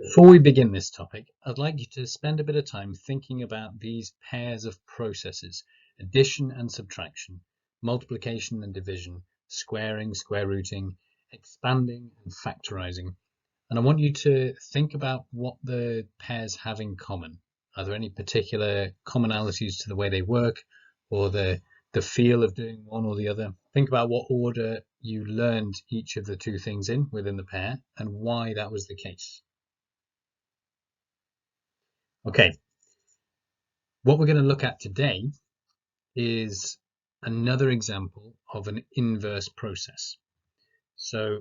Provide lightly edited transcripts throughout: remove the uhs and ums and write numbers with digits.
Before we begin this topic, I'd like you to spend a bit of time thinking about these pairs of processes: addition and subtraction, multiplication and division, squaring, square rooting, expanding and factorizing. And I want you to think about what the pairs have in common. Are there any particular commonalities to the way they work, or the feel of doing one or the other? Think about what order you learned each of the two things in within the pair and why that was the case. Okay, what we're going to look at today is another example of an inverse process. So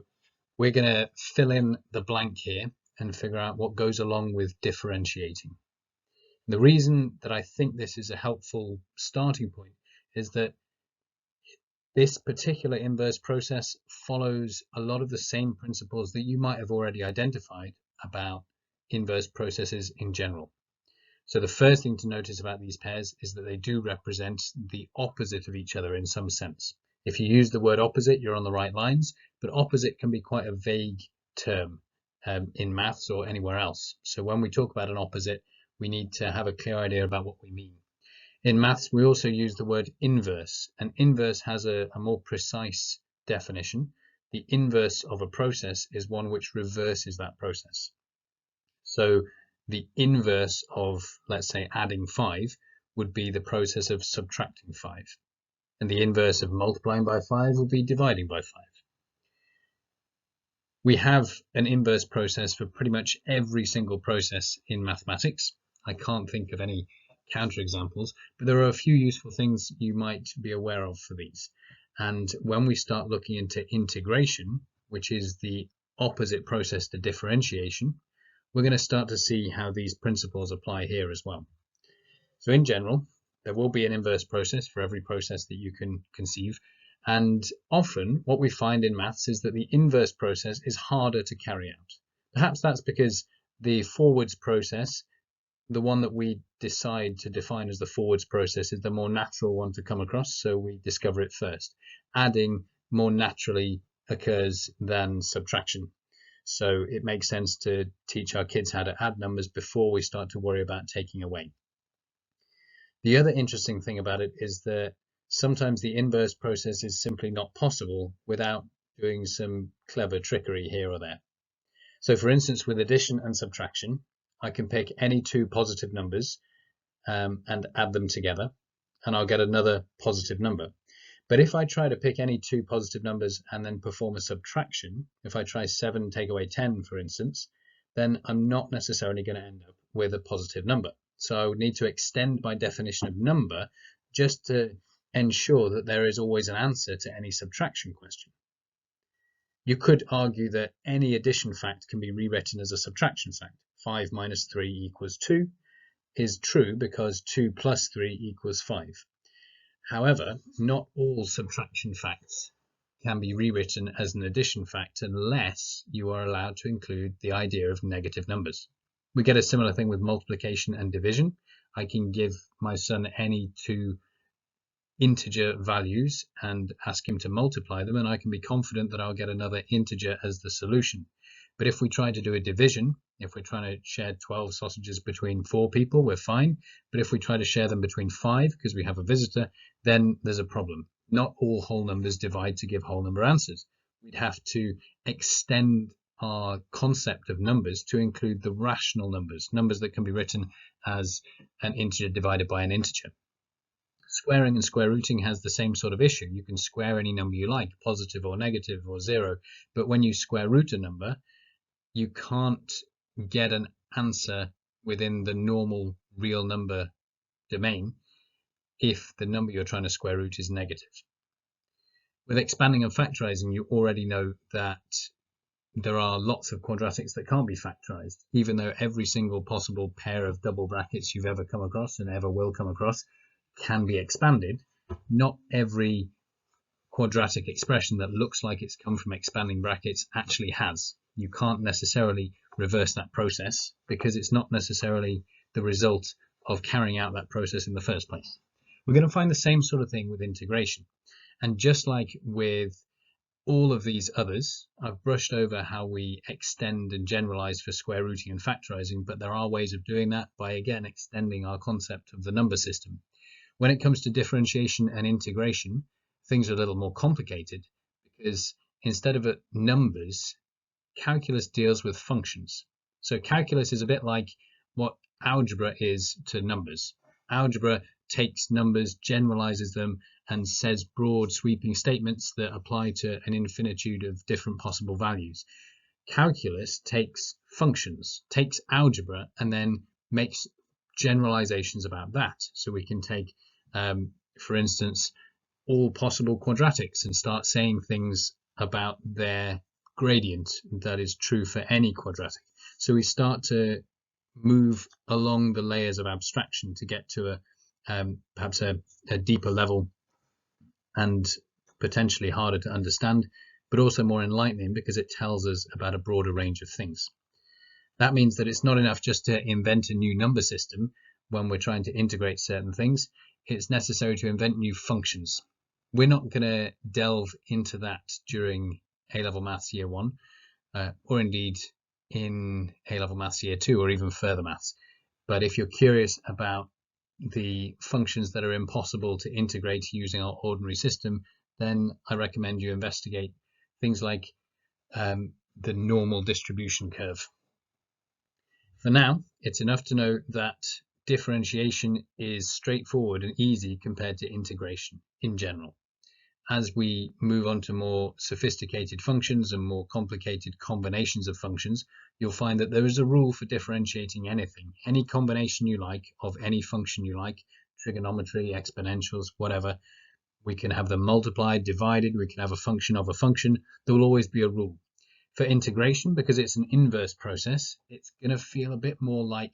we're going to fill in the blank here and figure out what goes along with differentiating. The reason that I think this is a helpful starting point is that this particular inverse process follows a lot of the same principles that you might have already identified about inverse processes in general. So the first thing to notice about these pairs is that they do represent the opposite of each other in some sense. If you use the word opposite, you're on the right lines, but opposite can be quite a vague term in maths or anywhere else. So when we talk about an opposite, we need to have a clear idea about what we mean. In maths, we also use the word inverse, and inverse has a more precise definition. The inverse of a process is one which reverses that process. So the inverse of, let's say, adding 5 would be the process of subtracting 5. And the inverse of multiplying by 5 would be dividing by 5. We have an inverse process for pretty much every single process in mathematics. I can't think of any counterexamples, but there are a few useful things you might be aware of for these. And when we start looking into integration, which is the opposite process to differentiation, we're going to start to see how these principles apply here as well. So in general, there will be an inverse process for every process that you can conceive. And often what we find in maths is that the inverse process is harder to carry out. Perhaps that's because the forwards process, the one that we decide to define as the forwards process, is the more natural one to come across, so we discover it first. Adding more naturally occurs than subtraction. So it makes sense to teach our kids how to add numbers before we start to worry about taking away. The other interesting thing about it is that sometimes the inverse process is simply not possible without doing some clever trickery here or there. So for instance, with addition and subtraction, I can pick any two positive numbers and add them together, and I'll get another positive number. But if I try to pick any two positive numbers and then perform a subtraction, if I try 7 take away 10, for instance, then I'm not necessarily going to end up with a positive number. So I would need to extend my definition of number just to ensure that there is always an answer to any subtraction question. You could argue that any addition fact can be rewritten as a subtraction fact. 5 minus 3 equals 2 is true because 2 plus 3 equals 5. However, not all subtraction facts can be rewritten as an addition fact unless you are allowed to include the idea of negative numbers. We get a similar thing with multiplication and division. I can give my son any two integer values and ask him to multiply them, and I can be confident that I'll get another integer as the solution. But if we try to do a division, if we're trying to share 12 sausages between 4 people, we're fine. But if we try to share them between 5 because we have a visitor, then there's a problem. Not all whole numbers divide to give whole number answers. We'd have to extend our concept of numbers to include the rational numbers, numbers that can be written as an integer divided by an integer. Squaring and square rooting has the same sort of issue. You can square any number you like, positive or negative or 0, but when you square root a number, you can't get an answer within the normal real number domain if the number you're trying to square root is negative. With expanding and factorizing, you already know that there are lots of quadratics that can't be factorized, even though every single possible pair of double brackets you've ever come across and ever will come across can be expanded. Not every quadratic expression that looks like it's come from expanding brackets actually has. You can't necessarily reverse that process because it's not necessarily the result of carrying out that process in the first place. We're going to find the same sort of thing with integration. And just like with all of these others, I've brushed over how we extend and generalize for square rooting and factorizing, but there are ways of doing that by, again, extending our concept of the number system. When it comes to differentiation and integration, things are a little more complicated because instead of numbers, calculus deals with functions. So calculus is a bit like what algebra is to numbers. Algebra takes numbers, generalizes them, and says broad sweeping statements that apply to an infinitude of different possible values. Calculus takes functions, takes algebra, and then makes generalizations about that. So we can take, for instance, all possible quadratics and start saying things about their gradient that is true for any quadratic. So we start to move along the layers of abstraction to get to perhaps a deeper level and potentially harder to understand, but also more enlightening because it tells us about a broader range of things. That means that it's not enough just to invent a new number system when we're trying to integrate certain things. It's necessary to invent new functions. We're not going to delve into that during A-level Maths Year 1, or indeed in A-level Maths Year 2, or even further maths. But if you're curious about the functions that are impossible to integrate using our ordinary system, then I recommend you investigate things like the normal distribution curve. For now, it's enough to know that differentiation is straightforward and easy compared to integration in general. As we move on to more sophisticated functions and more complicated combinations of functions, you'll find that there is a rule for differentiating anything, any combination you like of any function you like, trigonometry, exponentials, whatever. We can have them multiplied, divided, we can have a function of a function. There will always be a rule. For integration, because it's an inverse process, it's going to feel a bit more like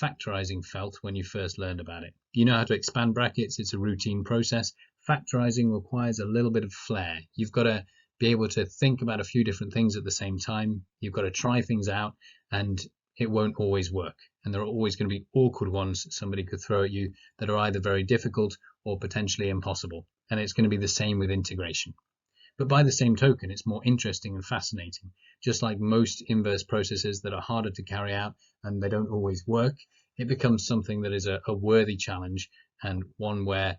factorizing felt when you first learned about it. You know how to expand brackets, it's a routine process. Factorizing requires a little bit of flair. You've got to be able to think about a few different things at the same time. You've got to try things out, and it won't always work. And there are always going to be awkward ones somebody could throw at you that are either very difficult or potentially impossible. And it's going to be the same with integration. But by the same token, it's more interesting and fascinating. Just like most inverse processes that are harder to carry out and they don't always work, it becomes something that is a worthy challenge, and one where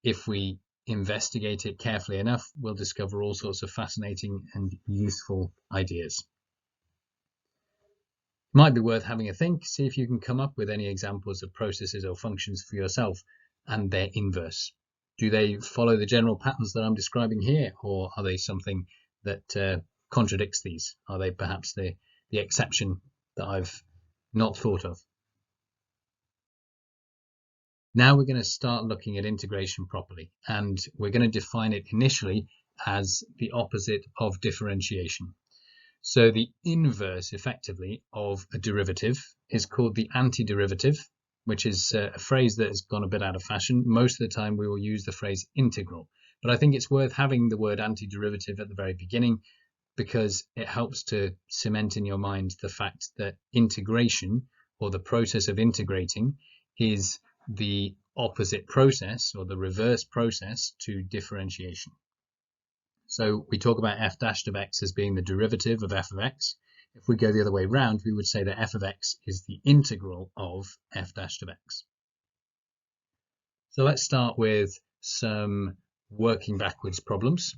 if we investigate it carefully enough, we'll discover all sorts of fascinating and useful ideas. Might be worth having a think, see if you can come up with any examples of processes or functions for yourself and their inverse. Do they follow the general patterns that I'm describing here, or are they something that contradicts these? Are they perhaps the exception that I've not thought of? Now we're going to start looking at integration properly, and we're going to define it initially as the opposite of differentiation. So the inverse, effectively, of a derivative is called the antiderivative, which is a phrase that has gone a bit out of fashion. Most of the time we will use the phrase integral, but I think it's worth having the word antiderivative at the very beginning because it helps to cement in your mind the fact that integration, or the process of integrating, is the opposite process or the reverse process to differentiation. So we talk about f dashed of x as being the derivative of f of x. If we go the other way around, we would say that f of x is the integral of f dashed of x. So let's start with some working backwards problems.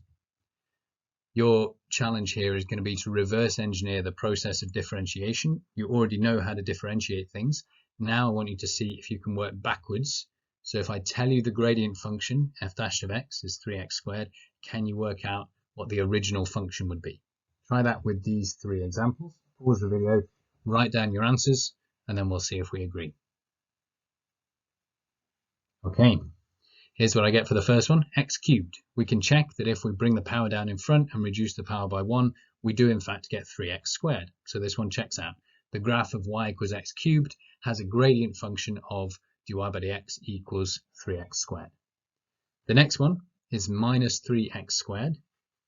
Your challenge here is going to be to reverse engineer the process of differentiation. You already know how to differentiate things. Now I want you to see if you can work backwards. So if I tell you the gradient function, f dashed of x is 3x squared, can you work out what the original function would be? Try that with these three examples. Pause the video, write down your answers, and then we'll see if we agree. Okay, here's what I get for the first one, x cubed. We can check that if we bring the power down in front and reduce the power by 1, we do in fact get 3x squared. So this one checks out. The graph of y equals x cubed has a gradient function of dy by dx equals 3x squared. The next one is minus 3x squared.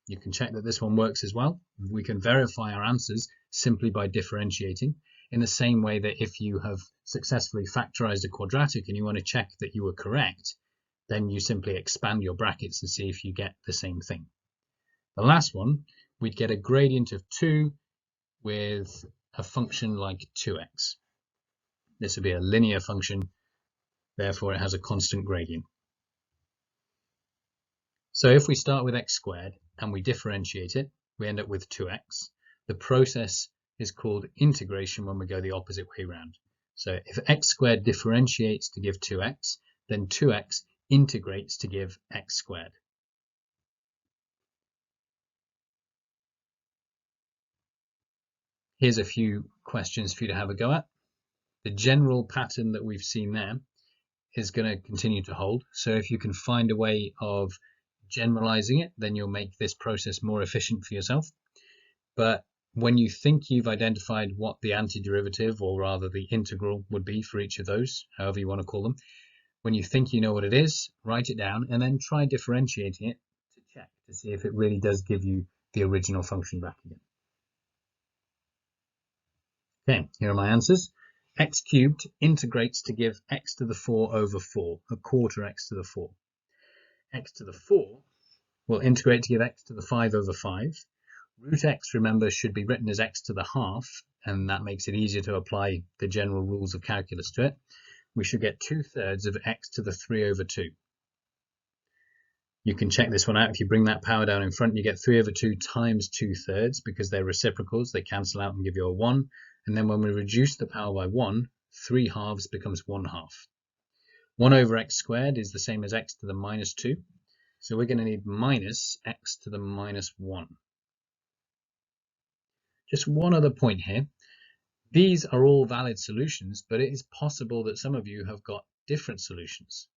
You can check that this one works as well. We can verify our answers simply by differentiating, in the same way that if you have successfully factorized a quadratic and you want to check that you were correct, then you simply expand your brackets and see if you get the same thing. The last one, we'd get a gradient of 2 with a function like 2x. This would be a linear function, therefore it has a constant gradient. So if we start with x squared and we differentiate it, we end up with 2x. The process is called integration when we go the opposite way around. So if x squared differentiates to give 2x, then 2x integrates to give x squared. Here's a few questions for you to have a go at. The general pattern that we've seen there is going to continue to hold. So if you can find a way of generalizing it, then you'll make this process more efficient for yourself. But when you think you've identified what the antiderivative, or rather the integral, would be for each of those, however you want to call them, when you think you know what it is, write it down and then try differentiating it to check to see if it really does give you the original function back again. Okay, here are my answers. X cubed integrates to give x to the 4 over 4, a quarter x to the 4. X to the 4 will integrate to give x to the 5 over 5. Root x, remember, should be written as x to the half, and that makes it easier to apply the general rules of calculus to it. We should get 2/3 of x to the 3 over 2. You can check this one out. If you bring that power down in front, you get 3 over 2 times 2/3, because they're reciprocals. They cancel out and give you a 1. And then when we reduce the power by 1, 3 halves becomes 1/2. 1 over x squared is the same as x to the minus 2. So we're going to need minus x to the minus 1. Just one other point here. These are all valid solutions, but it is possible that some of you have got different solutions.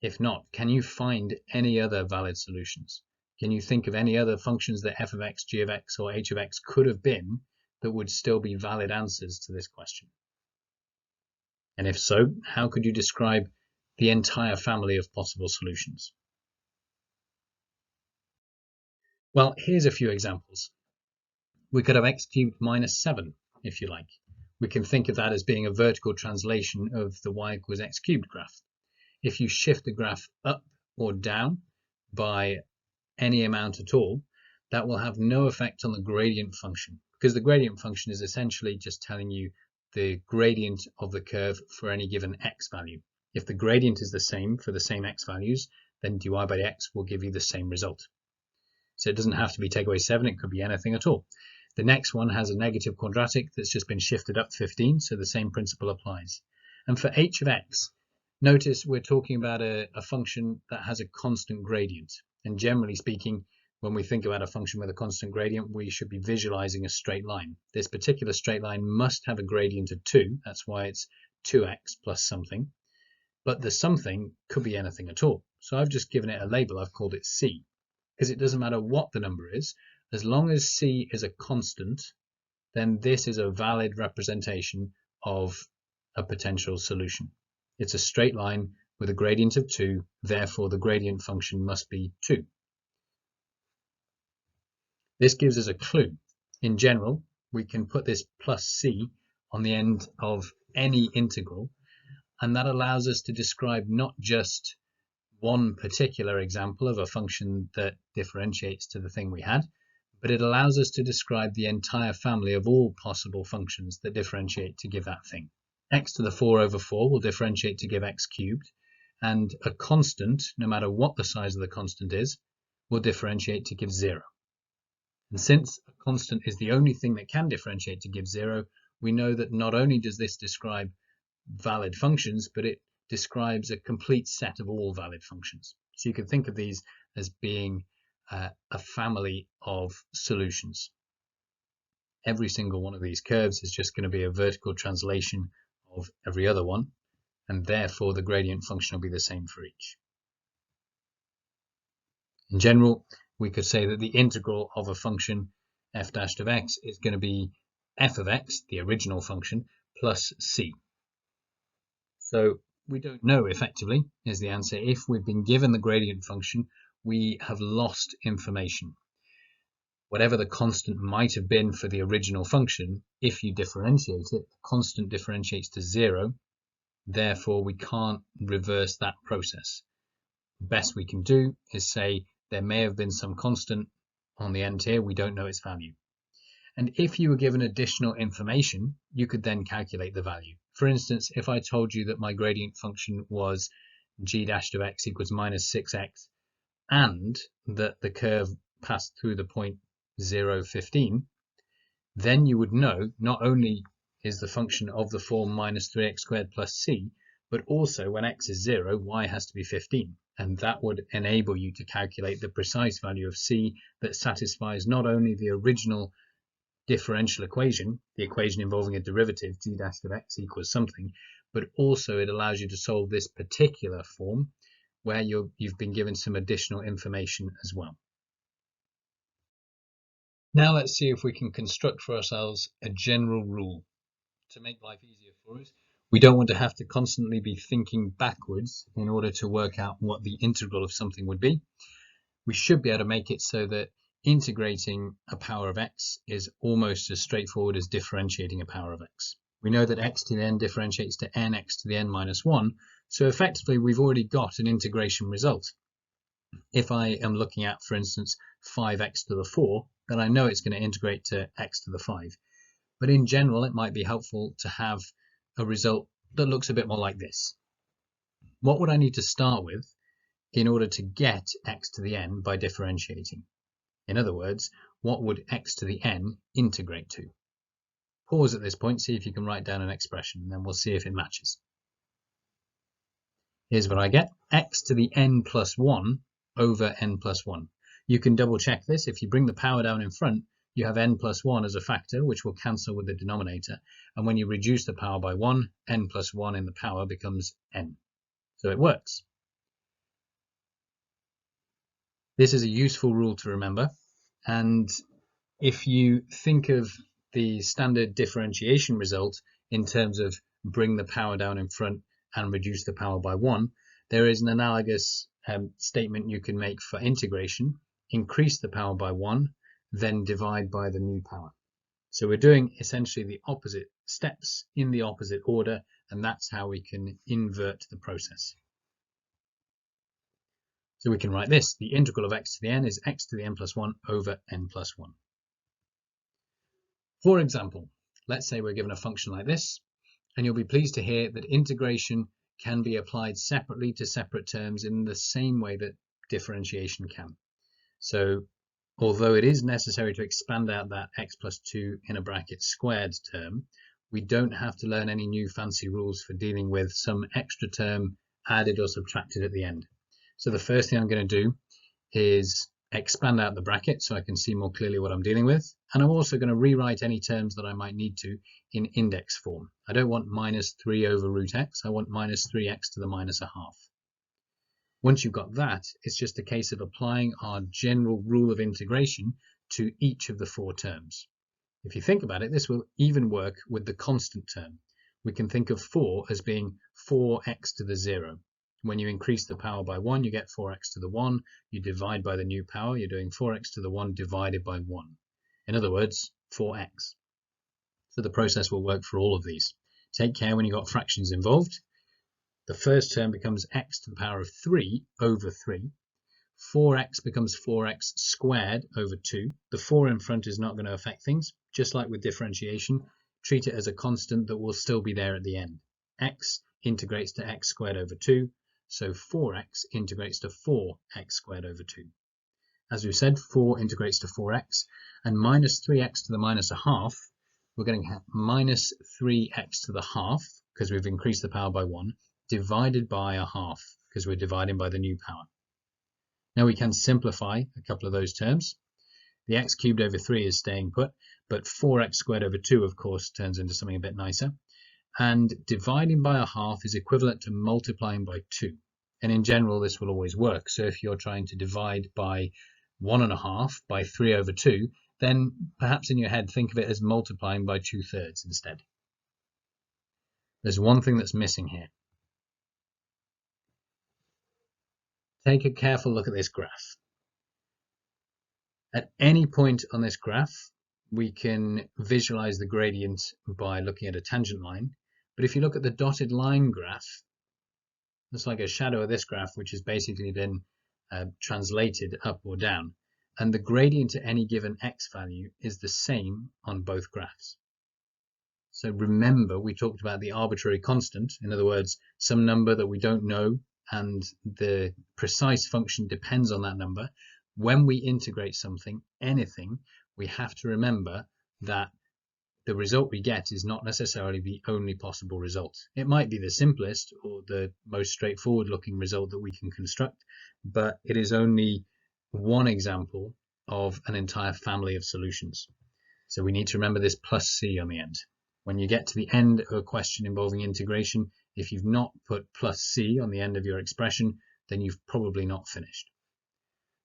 If not, can you find any other valid solutions? Can you think of any other functions that f of x, g of x, or h of x could have been that would still be valid answers to this question? And if so, how could you describe the entire family of possible solutions? Well, here's a few examples. We could have x cubed minus 7, if you like. We can think of that as being a vertical translation of the y equals x cubed graph. If you shift the graph up or down by any amount at all, that will have no effect on the gradient function, because the gradient function is essentially just telling you the gradient of the curve for any given x value. If the gradient is the same for the same x values, then dy by dx will give you the same result. So it doesn't have to be take away 7, it could be anything at all. The next one has a negative quadratic that's just been shifted up 15, so the same principle applies. And for h of x, notice we're talking about a function that has a constant gradient. And generally speaking, when we think about a function with a constant gradient, we should be visualizing a straight line. This particular straight line must have a gradient of 2. That's why it's 2x plus something. But the something could be anything at all. So I've just given it a label. I've called it c, because it doesn't matter what the number is. As long as c is a constant, then this is a valid representation of a potential solution. It's a straight line with a gradient of 2, therefore the gradient function must be 2. This gives us a clue. In general, we can put this plus c on the end of any integral, and that allows us to describe not just one particular example of a function that differentiates to the thing we had, but it allows us to describe the entire family of all possible functions that differentiate to give that thing. X to the 4 over 4 will differentiate to give x cubed, and a constant, no matter what the size of the constant is, will differentiate to give 0. And since a constant is the only thing that can differentiate to give 0, we know that not only does this describe valid functions, but it describes a complete set of all valid functions. So you can think of these as being a family of solutions. Every single one of these curves is just going to be a vertical translation of every other one, and therefore the gradient function will be the same for each. In general, we could say that the integral of a function f dashed of x is going to be f of x, the original function, plus c. So we don't know effectively, is the answer. If we've been given the gradient function, we have lost information. Whatever the constant might have been for the original function, if you differentiate it, the constant differentiates to 0. Therefore, we can't reverse that process. The best we can do is say there may have been some constant on the end here, we don't know its value. And if you were given additional information, you could then calculate the value. For instance, if I told you that my gradient function was g dashed of x equals minus 6x, and that the curve passed through the point 0, 15, then you would know not only is the function of the form minus 3x squared plus c, but also when x is 0, y has to be 15. And that would enable you to calculate the precise value of c that satisfies not only the original differential equation, the equation involving a derivative, g dash of x equals something, but also it allows you to solve this particular form where you've been given some additional information as well. Now let's see if we can construct for ourselves a general rule to make life easier for us. We don't want to have to constantly be thinking backwards in order to work out what the integral of something would be. We should be able to make it so that integrating a power of x is almost as straightforward as differentiating a power of x. We know that x to the n differentiates to nx to the n minus 1, so effectively we've already got an integration result. If I am looking at, for instance, 5x to the 4, then I know it's going to integrate to x to the 5. But in general, it might be helpful to have a result that looks a bit more like this. What would I need to start with in order to get x to the n by differentiating? In other words, what would x to the n integrate to? Pause at this point, see if you can write down an expression, and then we'll see if it matches. Here's what I get, x to the n plus 1 over n plus 1. You can double check this. If you bring the power down in front, you have n plus 1 as a factor, which will cancel with the denominator. And when you reduce the power by 1, n plus 1 in the power becomes n. So it works. This is a useful rule to remember. And if you think of the standard differentiation result in terms of bring the power down in front and reduce the power by 1, there is an analogous statement you can make for integration. Increase the power by 1, then divide by the new power. So we're doing essentially the opposite steps in the opposite order, and that's how we can invert the process. So we can write this, the integral of x to the n is x to the n plus 1 over n plus 1. For example, let's say we're given a function like this, and you'll be pleased to hear that integration can be applied separately to separate terms in the same way that differentiation can. So although it is necessary to expand out that x plus 2 in a bracket squared term, we don't have to learn any new fancy rules for dealing with some extra term added or subtracted at the end. So the first thing I'm going to do is expand out the bracket so I can see more clearly what I'm dealing with. And I'm also going to rewrite any terms that I might need to in index form. I don't want minus 3 over root x. I want minus 3x to the minus a half. Once you've got that, it's just a case of applying our general rule of integration to each of the 4 terms. If you think about it, this will even work with the constant term. We can think of 4 as being 4x to the 0. When you increase the power by 1, you get 4x to the 1. You divide by the new power, you're doing 4x to the 1 divided by 1. In other words, 4x. So the process will work for all of these. Take care when you've got fractions involved. The first term becomes x to the power of 3 over 3. 4x becomes 4x squared over 2. The 4 in front is not going to affect things. Just like with differentiation, treat it as a constant that will still be there at the end. X integrates to x squared over 2. So 4x integrates to 4x squared over 2. As we said, 4 integrates to 4x, and minus 3x to the minus a half, we're going to have minus 3x to the half, because we've increased the power by 1, divided by a half, because we're dividing by the new power. Now we can simplify a couple of those terms. The x cubed over 3 is staying put, but 4x squared over 2, of course, turns into something a bit nicer. And dividing by a half is equivalent to multiplying by 2. And in general, this will always work. So if you're trying to divide by 1.5 by 3 over 2, then perhaps in your head think of it as multiplying by 2/3 instead. There's one thing that's missing here. Take a careful look at this graph. At any point on this graph, we can visualize the gradient by looking at a tangent line. But if you look at the dotted line graph, it's like a shadow of this graph, which has basically been translated up or down. and the gradient at any given x value is the same on both graphs. So remember, we talked about the arbitrary constant, in other words, some number that we don't know and the precise function depends on that number. When we integrate something, anything, we have to remember that the result we get is not necessarily the only possible result. It might be the simplest or the most straightforward looking result that we can construct, but it is only one example of an entire family of solutions. So we need to remember this plus c on the end. When you get to the end of a question involving integration, if you've not put plus c on the end of your expression, then you've probably not finished.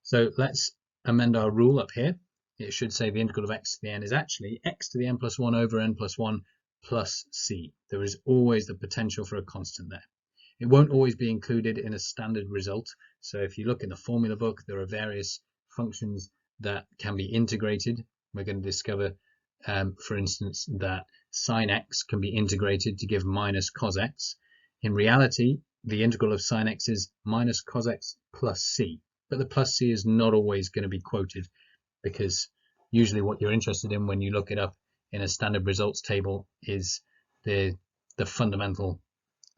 So let's amend our rule up here. It should say the integral of x to the n is actually x to the n plus 1 over n plus 1 plus c. There is always the potential for a constant there. It won't always be included in a standard result. So if you look in the formula book, there are various functions that can be integrated. We're going to discover, for instance, that sine x can be integrated to give minus cos x. In reality, the integral of sine x is minus cos x plus c. But the plus c is not always going to be quoted, because usually what you're interested in when you look it up in a standard results table is the fundamental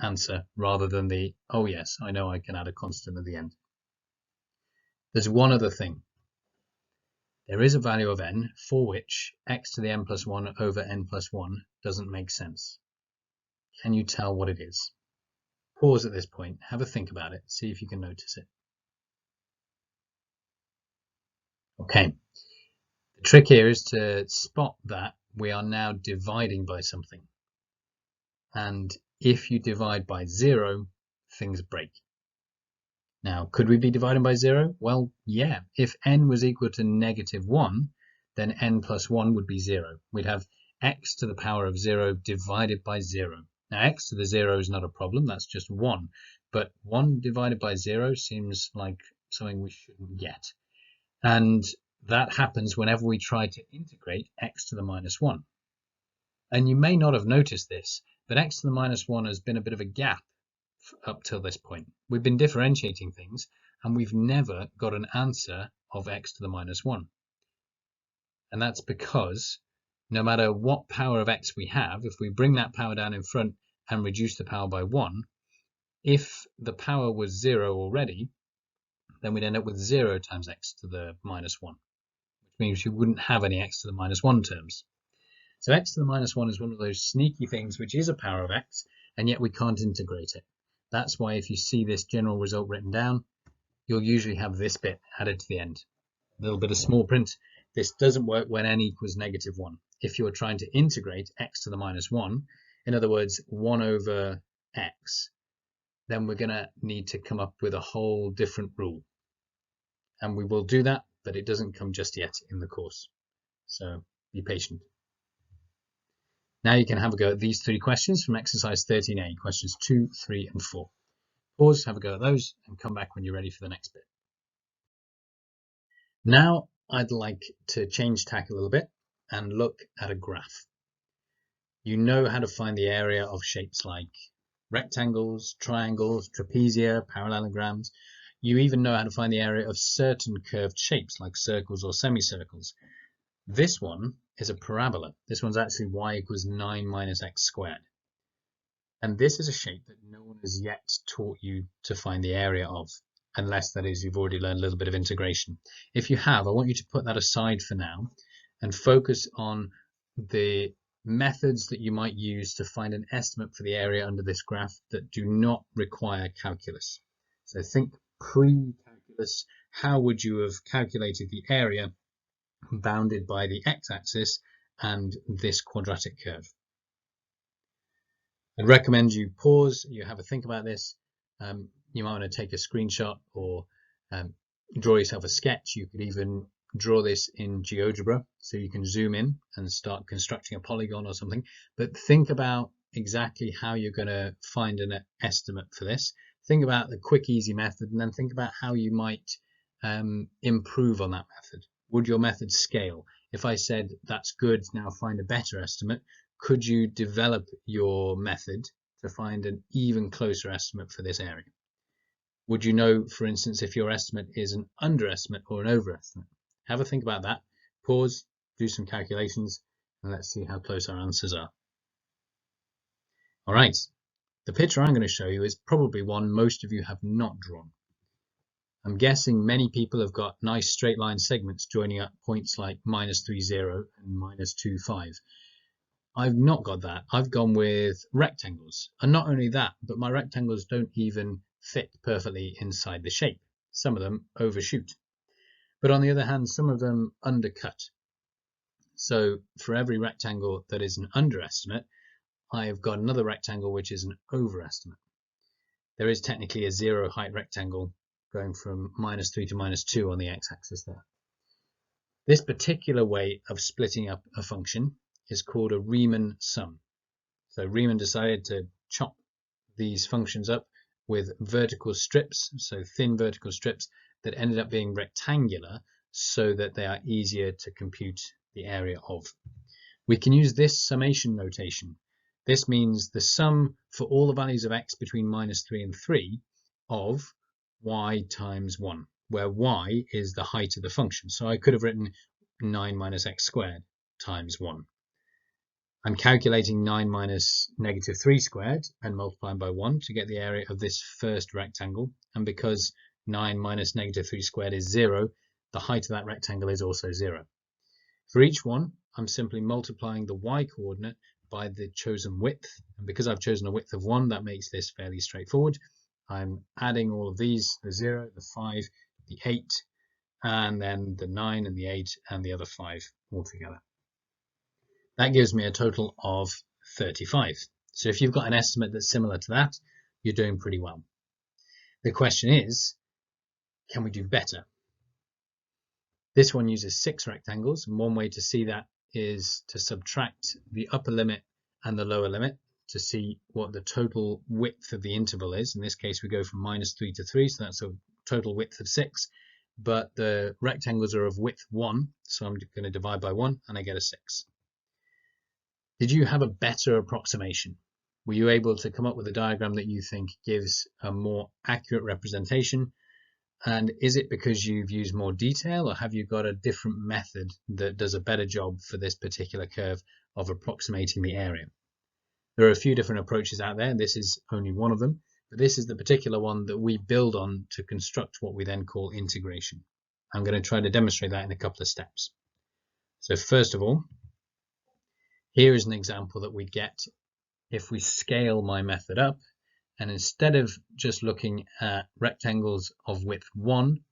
answer rather than the, oh yes, I know I can add a constant at the end. There's one other thing. There is a value of n for which x to the n plus 1 over n plus 1 doesn't make sense. Can you tell what it is? Pause at this point, have a think about it, see if you can notice it. Okay, the trick here is to spot that we are now dividing by something. And if you divide by 0, things break. Now, could we be dividing by 0? Well, yeah. If n was equal to -1, then n plus 1 would be 0. We'd have x to the power of 0 divided by 0. Now, x to the 0 is not a problem. That's just 1. But 1 divided by 0 seems like something we shouldn't get. And that happens whenever we try to integrate x to the -1. And you may not have noticed this, but x to the -1 has been a bit of a gap up till this point. We've been differentiating things and we've never got an answer of x to the -1. And that's because no matter what power of x we have, if we bring that power down in front and reduce the power by 1, if the power was 0 already, then we'd end up with 0 times x to the -1, which means you wouldn't have any x to the -1 terms. So x to the -1 is one of those sneaky things which is a power of x, and yet we can't integrate it. That's why if you see this general result written down, you'll usually have this bit added to the end. A little bit of small print. This doesn't work when n equals -1. If you're trying to integrate x to the -1, in other words, 1 over x, then we're going to need to come up with a whole different rule. And we will do that, but it doesn't come just yet in the course. So be patient. Now you can have a go at these 3 questions from exercise 13A, questions 2, 3, and 4. Pause, have a go at those, and come back when you're ready for the next bit. Now I'd like to change tack a little bit and look at a graph. You know how to find the area of shapes like rectangles, triangles, trapezia, parallelograms. You even know how to find the area of certain curved shapes like circles or semicircles. This one is a parabola. This one's actually y equals 9 minus x squared. And this is a shape that no one has yet taught you to find the area of, unless that is you've already learned a little bit of integration. If you have, I want you to put that aside for now and focus on the methods that you might use to find an estimate for the area under this graph that do not require calculus. So think pre-calculus. How would you have calculated the area bounded by the x-axis and this quadratic curve? I'd recommend you pause, you have a think about this. You might want to take a screenshot or draw yourself a sketch. You could even draw this in GeoGebra, so you can zoom in and start constructing a polygon or something. But think about exactly how you're going to find an estimate for this. Think about the quick, easy method, and then think about how you might improve on that method. Would your method scale? If I said, that's good, now find a better estimate, could you develop your method to find an even closer estimate for this area? Would you know, for instance, if your estimate is an underestimate or an overestimate? Have a think about that. Pause, do some calculations, and let's see how close our answers are. All right, the picture I'm going to show you is probably one most of you have not drawn. I'm guessing many people have got nice straight line segments joining up points like -30 and -25. I've not got that. I've gone with rectangles. And not only that, but my rectangles don't even fit perfectly inside the shape. Some of them overshoot. But on the other hand, some of them undercut. So for every rectangle that is an underestimate, I have got another rectangle which is an overestimate. There is technically a 0 height rectangle going from -3 to -2 on the x-axis there. This particular way of splitting up a function is called a Riemann sum. So Riemann decided to chop these functions up with vertical strips, so thin vertical strips that ended up being rectangular so that they are easier to compute the area of. We can use this summation notation. This means the sum for all the values of x between -3 and 3 of y times 1, where y is the height of the function. So I could have written 9 minus x squared times 1. I'm calculating 9 minus -3 squared and multiplying by 1 to get the area of this first rectangle. And because 9 minus -3 squared is 0, the height of that rectangle is also 0. For each one, I'm simply multiplying the y coordinate by the chosen width. And because I've chosen a width of 1, that makes this fairly straightforward. I'm adding all of these, the 0, the 5, the 8, and then the 9 and the 8 and the other 5 altogether. That gives me a total of 35. So if you've got an estimate that's similar to that, you're doing pretty well. The question is, can we do better? This one uses 6 rectangles, and one way to see that is to subtract the upper limit and the lower limit to see what the total width of the interval is. In this case, we go from -3 to 3, so that's a total width of 6, but the rectangles are of width 1, so I'm going to divide by 1 and I get a 6. Did you have a better approximation? Were you able to come up with a diagram that you think gives a more accurate representation? And is it because you've used more detail, or have you got a different method that does a better job for this particular curve of approximating the area? There are a few different approaches out there, and this is only one of them, but this is the particular one that we build on to construct what we then call integration. I'm going to try to demonstrate that in a couple of steps. So first of all, here is an example that we get if we scale my method up, and instead of just looking at rectangles of width 1,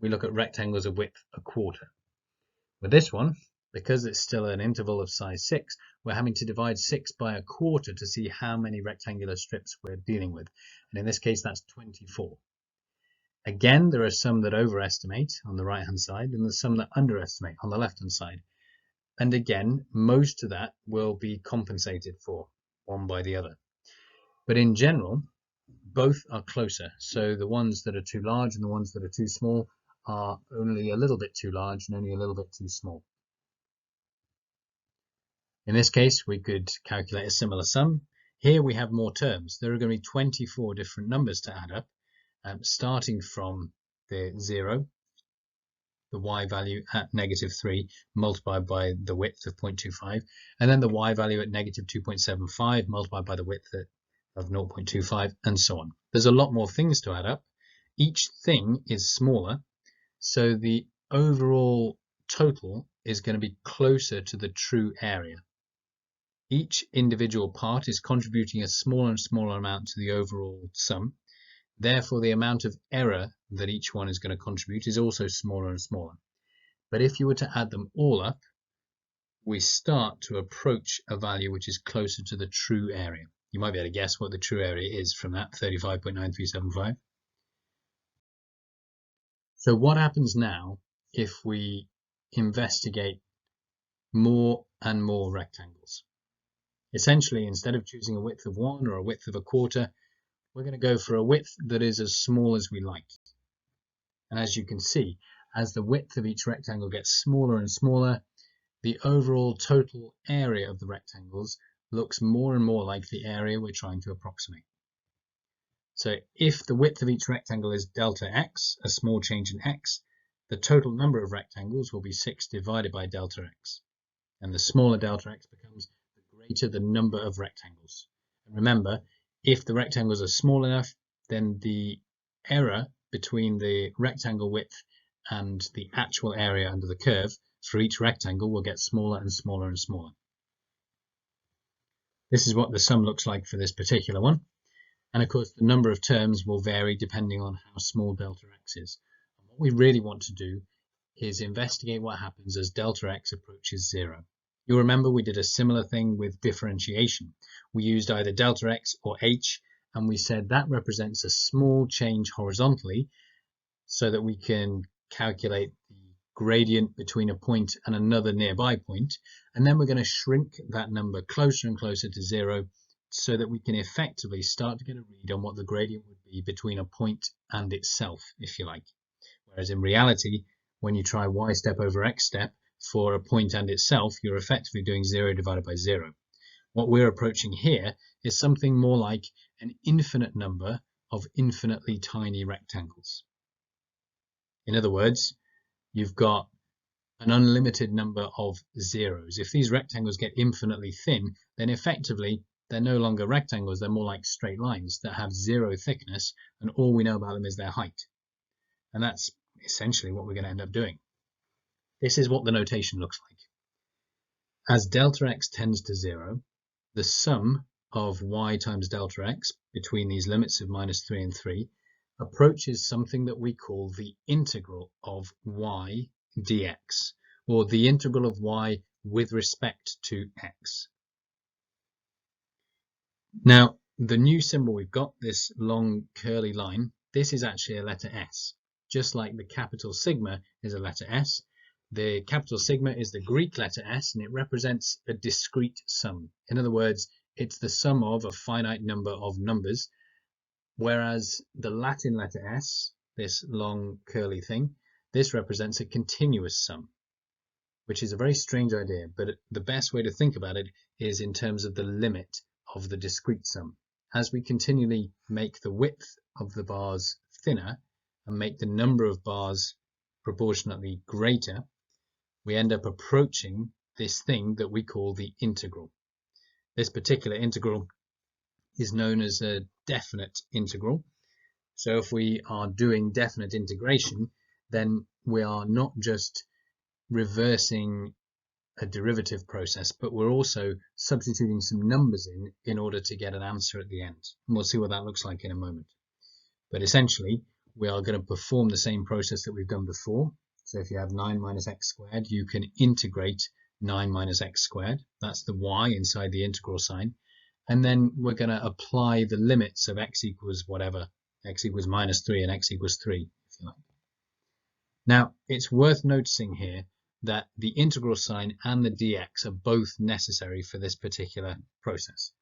we look at rectangles of width 1/4. With this one, because it's still an interval of size 6, we're having to divide 6 by 1/4 to see how many rectangular strips we're dealing with. And in this case, that's 24. Again, there are some that overestimate on the right-hand side, and there's some that underestimate on the left-hand side. And again, most of that will be compensated for one by the other. But in general, both are closer. So the ones that are too large and the ones that are too small are only a little bit too large and only a little bit too small. In this case, we could calculate a similar sum. Here we have more terms. There are going to be 24 different numbers to add up, starting from the 0, the y value at -3 multiplied by the width of 0.25, and then the y value at -2.75 multiplied by the width of 0.25, and so on. There's a lot more things to add up. Each thing is smaller, so the overall total is going to be closer to the true area. Each individual part is contributing a smaller and smaller amount to the overall sum. Therefore, the amount of error that each one is going to contribute is also smaller and smaller. But if you were to add them all up, we start to approach a value which is closer to the true area. You might be able to guess what the true area is from that, 35.9375. So what happens now if we investigate more and more rectangles? Essentially, instead of choosing a width of 1 or a width of 1/4, we're going to go for a width that is as small as we like. And as you can see, as the width of each rectangle gets smaller and smaller, the overall total area of the rectangles looks more and more like the area we're trying to approximate. So if the width of each rectangle is delta x, a small change in x, the total number of rectangles will be 6 divided by delta x. And the smaller delta x becomes the greater the number of rectangles. And remember, if the rectangles are small enough, then the error between the rectangle width and the actual area under the curve for each rectangle will get smaller and smaller and smaller. This is what the sum looks like for this particular one. And of course, the number of terms will vary depending on how small delta x is. And what we really want to do is investigate what happens as delta x approaches 0. You'll remember we did a similar thing with differentiation. We used either delta x or h, and we said that represents a small change horizontally so that we can calculate the gradient between a point and another nearby point, and then we're going to shrink that number closer and closer to 0 so that we can effectively start to get a read on what the gradient would be between a point and itself, if you like. Whereas in reality, when you try y step over x step for a point and itself, you're effectively doing 0 divided by 0. What we're approaching here is something more like an infinite number of infinitely tiny rectangles. In other words, you've got an unlimited number of zeros. If these rectangles get infinitely thin, then effectively they're no longer rectangles, they're more like straight lines that have 0 thickness, and all we know about them is their height. And that's essentially what we're going to end up doing. This is what the notation looks like. As delta x tends to 0, the sum of y times delta x between these limits of -3 and 3 approaches something that we call the integral of y dx, or the integral of y with respect to x. Now, the new symbol we've got, this long curly line, this is actually a letter S. Just like the capital sigma is a letter S, the capital sigma is the Greek letter S, and it represents a discrete sum. In other words, it's the sum of a finite number of numbers, whereas the Latin letter S, this long curly thing, this represents a continuous sum, which is a very strange idea, but the best way to think about it is in terms of the limit of the discrete sum. As we continually make the width of the bars thinner and make the number of bars proportionately greater, we end up approaching this thing that we call the integral. This particular integral is known as a definite integral. So if we are doing definite integration, then we are not just reversing a derivative process, but we're also substituting some numbers in order to get an answer at the end. And we'll see what that looks like in a moment. But essentially, we are going to perform the same process that we've done before. So if you have 9 minus x squared, you can integrate 9 minus x squared. That's the y inside the integral sign. And then we're going to apply the limits of x equals whatever, x equals -3 and x equals 3, if you like. Now, it's worth noticing here that the integral sign and the dx are both necessary for this particular process.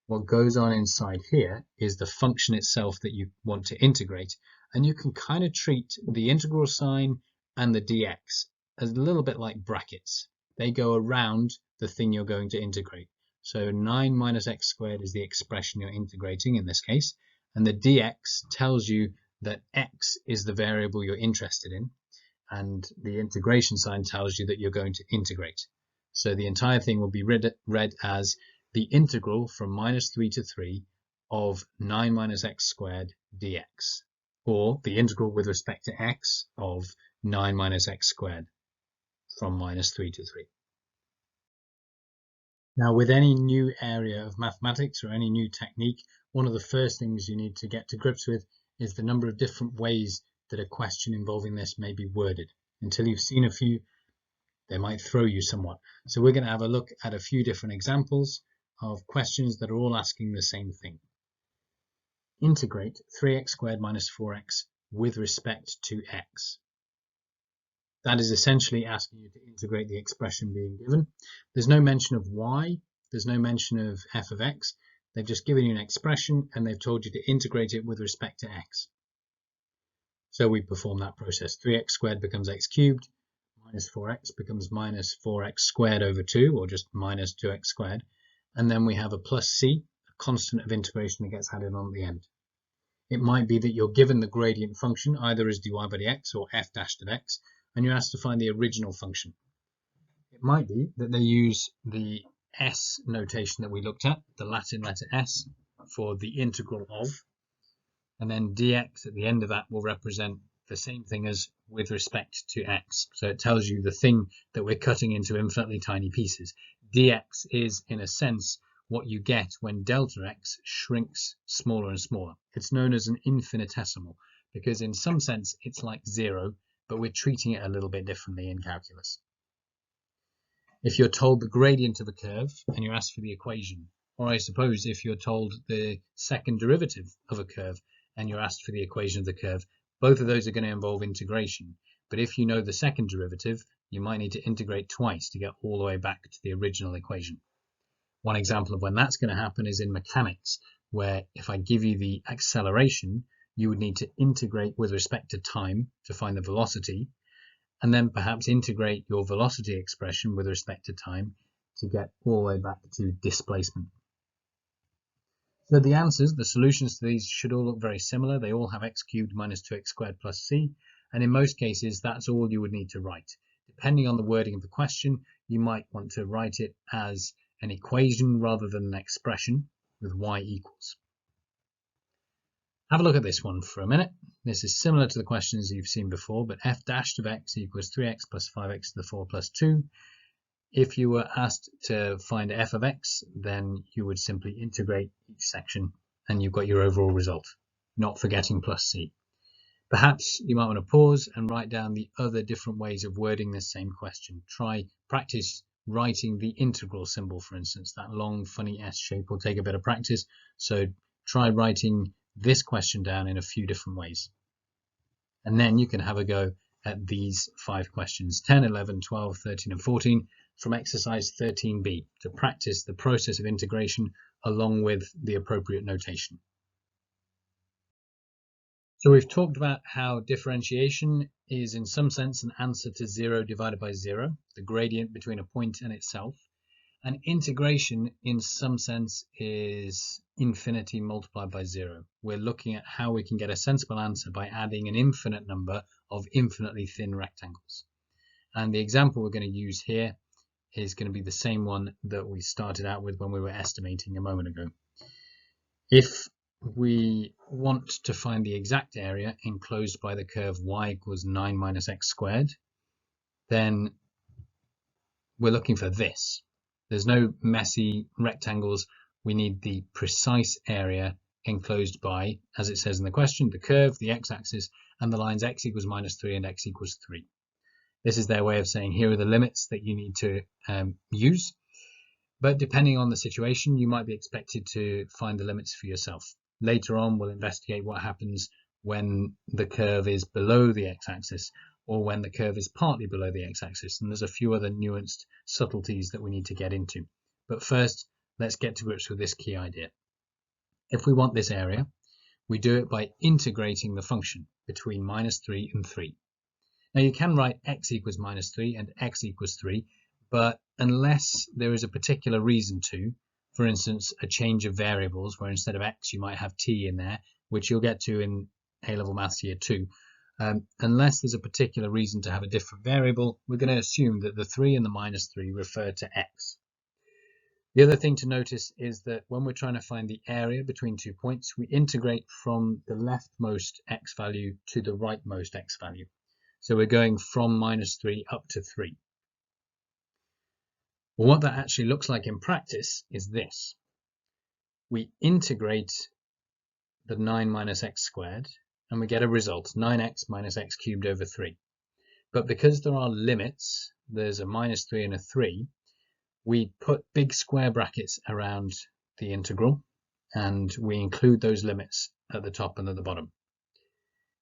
What goes on inside here is the function itself that you want to integrate, and you can kind of treat the integral sign and the dx as a little bit like brackets. They go around the thing you're going to integrate. So 9 minus x squared is the expression you're integrating in this case, and the dx tells you that x is the variable you're interested in, and the integration sign tells you that you're going to integrate. So the entire thing will be read as the integral from -3 to 3 of 9 minus x squared dx, or the integral with respect to x of 9 minus x squared from -3 to 3. Now, with any new area of mathematics or any new technique, one of the first things you need to get to grips with is the number of different ways that a question involving this may be worded. Until you've seen a few, they might throw you somewhat. So we're going to have a look at a few different examples of questions that are all asking the same thing. Integrate 3x squared minus 4x with respect to x. That is essentially asking you to integrate the expression being given. There's no mention of y, there's no mention of f of x. They've just given you an expression and they've told you to integrate it with respect to x. So we perform that process. 3x squared becomes x cubed, minus 4x becomes minus 4x squared over 2, or just minus 2x squared. And then we have a plus c, a constant of integration that gets added on at the end. It might be that you're given the gradient function either as dy by dx or f dash of x, and you're asked to find the original function. It might be that they use the s notation that we looked at, the Latin letter s, for the integral of, and then dx at the end of that will represent the same thing as with respect to x. So it tells you the thing that we're cutting into infinitely tiny pieces. Dx is, in a sense, what you get when delta x shrinks smaller and smaller. It's known as an infinitesimal because in some sense it's like 0, but we're treating it a little bit differently in calculus. If you're told the gradient of a curve and you're asked for the equation, or I suppose if you're told the second derivative of a curve and you're asked for the equation of the curve, both of those are going to involve integration. But if you know the second derivative, you might need to integrate twice to get all the way back to the original equation. One example of when that's going to happen is in mechanics, where if I give you the acceleration, you would need to integrate with respect to time to find the velocity, and then perhaps integrate your velocity expression with respect to time to get all the way back to displacement. So the answers, the solutions to these should all look very similar. They all have x cubed minus 2x squared plus c, and in most cases that's all you would need to write. Depending on the wording of the question, you might want to write it as an equation rather than an expression with y equals. Have a look at this one for a minute. This is similar to the questions you've seen before, but f dash of x equals 3x plus 5x to the 4 plus 2. If you were asked to find f of x, then you would simply integrate each section and you've got your overall result, not forgetting plus c. Perhaps you might want to pause and write down the other different ways of wording this same question. Practice writing the integral symbol, for instance. That long, funny S shape will take a bit of practice. So try writing this question down in a few different ways. And then you can have a go at these 5 questions, 10, 11, 12, 13, and 14 from exercise 13b to practice the process of integration along with the appropriate notation. So we've talked about how differentiation is in some sense an answer to 0 divided by 0, the gradient between a point and itself. And integration in some sense is infinity multiplied by 0. We're looking at how we can get a sensible answer by adding an infinite number of infinitely thin rectangles. And the example we're going to use here is going to be the same one that we started out with when we were estimating a moment ago. If we want to find the exact area enclosed by the curve y equals 9 minus x squared, then we're looking for this. There's no messy rectangles. We need the precise area enclosed by, as it says in the question, the curve, the x-axis, and the lines x equals minus 3 and x equals 3. This is their way of saying here are the limits that you need to use. But depending on the situation, you might be expected to find the limits for yourself. Later on, we'll investigate what happens when the curve is below the x-axis or when the curve is partly below the x-axis. And there's a few other nuanced subtleties that we need to get into. But first, let's get to grips with this key idea. If we want this area, we do it by integrating the function between minus 3 and 3. Now you can write x equals minus 3 and x equals 3, but unless there is a particular reason to, for instance, a change of variables where instead of x you might have t in there, which you'll get to in A-level Maths Year 2, unless there's a particular reason to have a different variable, we're going to assume that the 3 and the minus 3 refer to x. The other thing to notice is that when we're trying to find the area between 2 points, we integrate from the leftmost x value to the rightmost x value. So we're going from minus 3 up to 3. Well, what that actually looks like in practice is this. We integrate the 9 minus x squared and we get a result, 9x minus x cubed over 3. But because there are limits, there's a minus 3 and a 3, we put big square brackets around the integral and we include those limits at the top and at the bottom.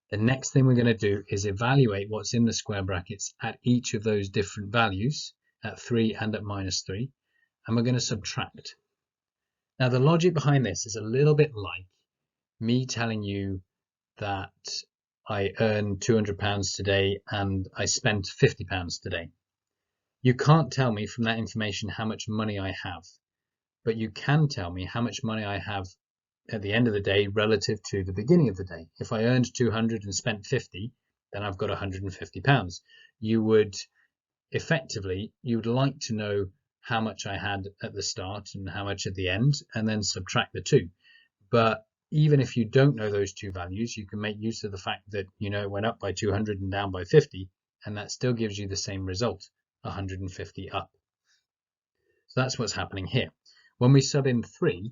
The next thing we're going to do is evaluate what's in the square brackets at each of those different values, at 3 and at minus 3, and we're going to subtract. Now the logic behind this is a little bit like me telling you that I earn £200 today and I spent £50 today. You can't tell me from that information how much money I have, but you can tell me how much money I have at the end of the day relative to the beginning of the day. If I earned 200 and spent 50, then I've got 150 pounds. You would like to know how much I had at the start and how much at the end, and then subtract the two. But even if you don't know those two values, you can make use of the fact that it went up by 200 and down by 50, and that still gives you the same result, 150 up. So that's what's happening here. When we sub in 3,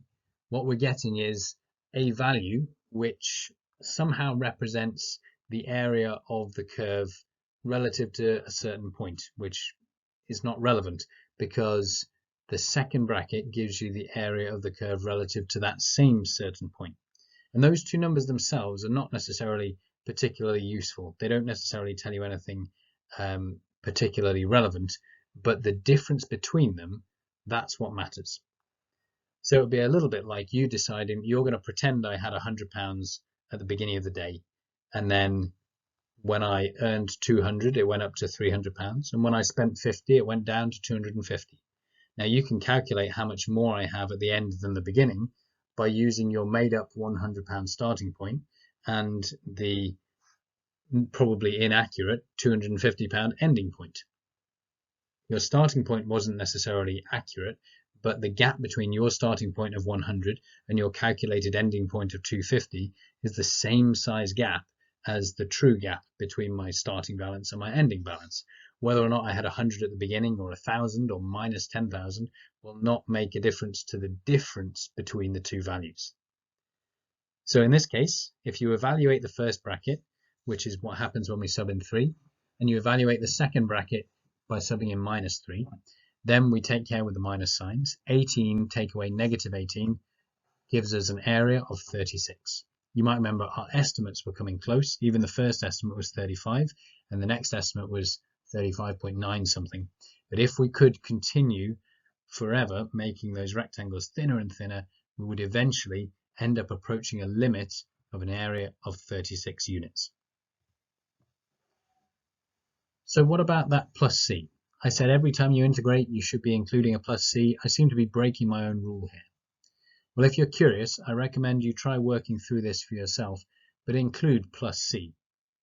what we're getting is a value which somehow represents the area of the curve relative to a certain point, which is not relevant because the second bracket gives you the area of the curve relative to that same certain point. And those two numbers themselves are not necessarily particularly useful. They don't necessarily tell you anything particularly relevant, but the difference between them, that's what matters. So it would be a little bit like you deciding you're going to pretend I had £100 at the beginning of the day, and then when I earned 200, it went up to £300, and when I spent 50, it went down to 250. Now you can calculate how much more I have at the end than the beginning by using your made-up £100 starting point and the probably inaccurate £250 ending point. Your starting point wasn't necessarily accurate, but the gap between your starting point of 100 and your calculated ending point of 250 is the same size gap as the true gap between my starting balance and my ending balance. Whether or not I had 100 at the beginning or 1,000 or minus 10,000 will not make a difference to the difference between the two values. So in this case, if you evaluate the first bracket, which is what happens when we sub in 3, and you evaluate the second bracket by subbing in minus 3, then we take care with the minus signs. 18 take away negative 18 gives us an area of 36. You might remember our estimates were coming close. Even the first estimate was 35, and the next estimate was 35.9 something. But if we could continue forever making those rectangles thinner and thinner, we would eventually end up approaching a limit of an area of 36 units. So what about that plus C? I said every time you integrate, you should be including a plus C. I seem to be breaking my own rule here. Well, if you're curious, I recommend you try working through this for yourself, but include plus C.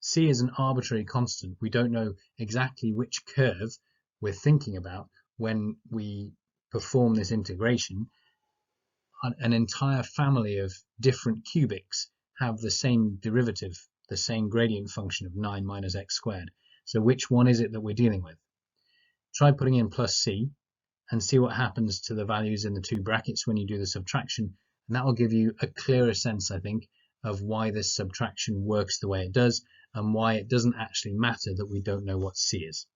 C is an arbitrary constant. We don't know exactly which curve we're thinking about when we perform this integration. An entire family of different cubics have the same derivative, the same gradient function of 9 minus x squared. So which one is it that we're dealing with? Try putting in plus C and see what happens to the values in the two brackets when you do the subtraction, and that will give you a clearer sense, I think, of why this subtraction works the way it does and why it doesn't actually matter that we don't know what C is.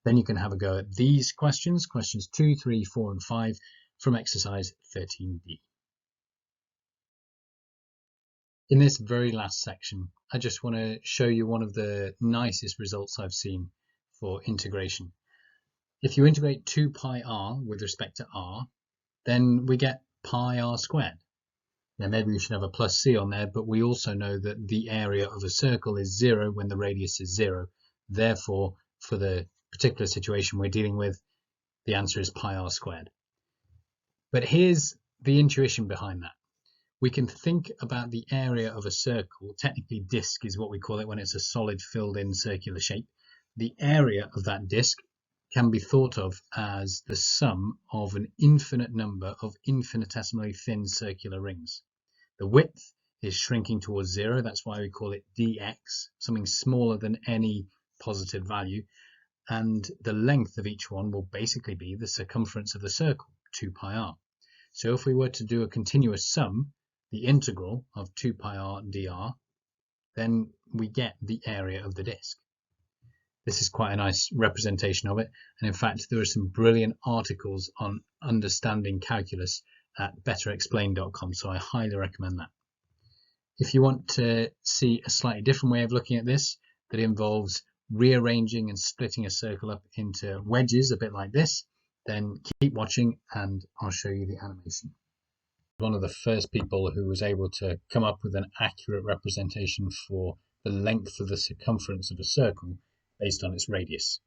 Then you can have a go at these questions 2, 3, 4 and 5 from exercise 13b. In this very last section, I just want to show you one of the nicest results I've seen for integration. If you integrate 2 pi r with respect to r, then we get pi r squared. Now maybe we should have a plus c on there, but we also know that the area of a circle is 0 when the radius is 0. Therefore, for the particular situation we're dealing with, the answer is pi r squared. But here's the intuition behind that. We can think about the area of a circle, technically disk is what we call it when it's a solid filled in circular shape. The area of that disk can be thought of as the sum of an infinite number of infinitesimally thin circular rings. The width is shrinking towards 0, that's why we call it dx, something smaller than any positive value, and the length of each one will basically be the circumference of the circle, 2 pi r. So if we were to do a continuous sum, the integral of 2 pi r dr, then we get the area of the disk. This is quite a nice representation of it, and in fact there are some brilliant articles on understanding calculus at betterexplained.com, so I highly recommend that. If you want to see a slightly different way of looking at this that involves rearranging and splitting a circle up into wedges a bit like this, then keep watching and I'll show you the animation. One of the first people who was able to come up with an accurate representation for the length of the circumference of a circle based on its radius.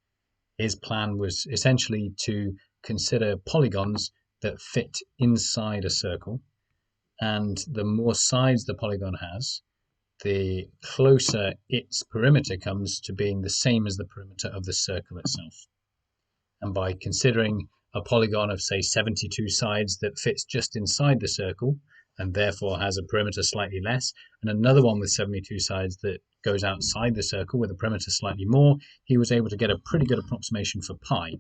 His plan was essentially to consider polygons that fit inside a circle And the more sides the polygon has, the closer its perimeter comes to being the same as the perimeter of the circle itself. And by considering a polygon of, say, 72 sides that fits just inside the circle and therefore has a perimeter slightly less, and another one with 72 sides that goes outside the circle with a perimeter slightly more, he was able to get a pretty good approximation for pi.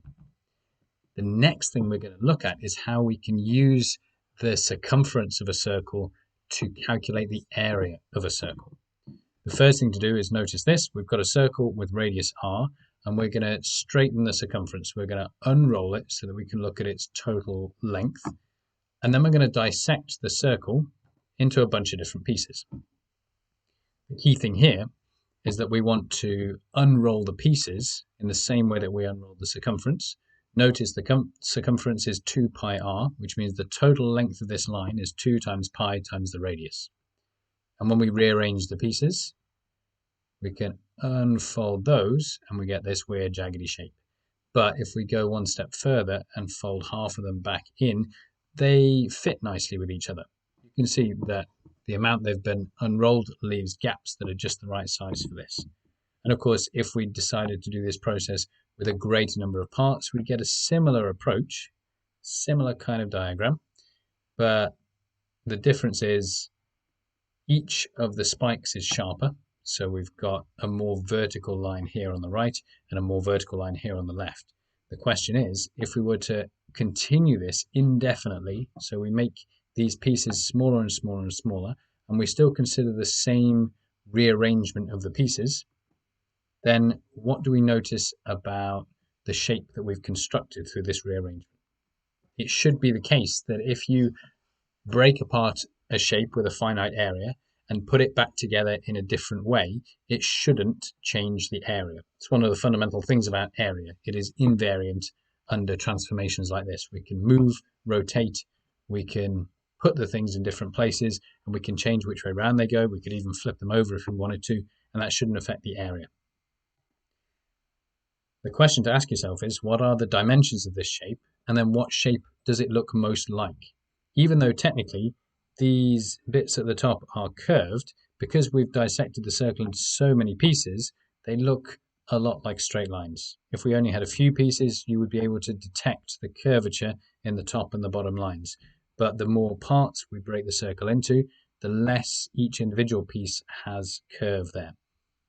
The next thing we're going to look at is how we can use the circumference of a circle to calculate the area of a circle. The first thing to do is notice this. We've got a circle with radius r, and we're going to straighten the circumference. We're going to unroll it so that we can look at its total length. And then we're going to dissect the circle into a bunch of different pieces. The key thing here is that we want to unroll the pieces in the same way that we unroll the circumference. Notice the circumference is 2 pi r, which means the total length of this line is 2 times pi times the radius. And when we rearrange the pieces, we can unfold those and we get this weird jaggedy shape. But if we go one step further and fold half of them back in, they fit nicely with each other. You can see that the amount they've been unrolled leaves gaps that are just the right size for this. And of course, if we decided to do this process with a greater number of parts, we get a similar approach, similar kind of diagram, but the difference is each of the spikes is sharper. So we've got a more vertical line here on the right and a more vertical line here on the left. The question is, if we were to continue this indefinitely, so we make these pieces smaller and smaller and smaller, and we still consider the same rearrangement of the pieces, then what do we notice about the shape that we've constructed through this rearrangement? It should be the case that if you break apart a shape with a finite area and put it back together in a different way, it shouldn't change the area. It's one of the fundamental things about area. It is invariant under transformations like this. We can move, rotate, we can put the things in different places, and we can change which way around they go. We could even flip them over if we wanted to, and that shouldn't affect the area. The question to ask yourself is, what are the dimensions of this shape, and then what shape does it look most like? Even though technically these bits at the top are curved, because we've dissected the circle into so many pieces, they look a lot like straight lines. If we only had a few pieces, you would be able to detect the curvature in the top and the bottom lines. But the more parts we break the circle into, the less each individual piece has curve there,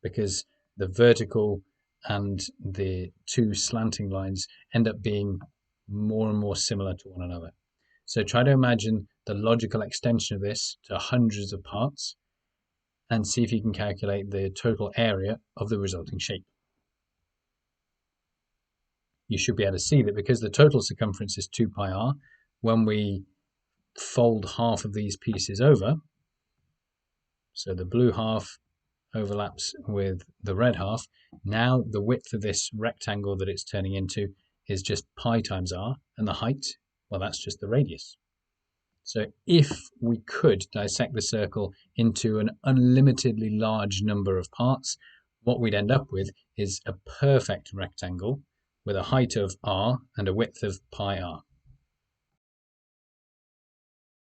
because the vertical and the two slanting lines end up being more and more similar to one another. So try to imagine the logical extension of this to hundreds of parts and see if you can calculate the total area of the resulting shape. You should be able to see that because the total circumference is 2 pi r, when we fold half of these pieces over, so the blue half overlaps with the red half, now the width of this rectangle that it's turning into is just pi times r, and the height, well, that's just the radius. So if we could dissect the circle into an unlimitedly large number of parts, what we'd end up with is a perfect rectangle with a height of r and a width of pi r.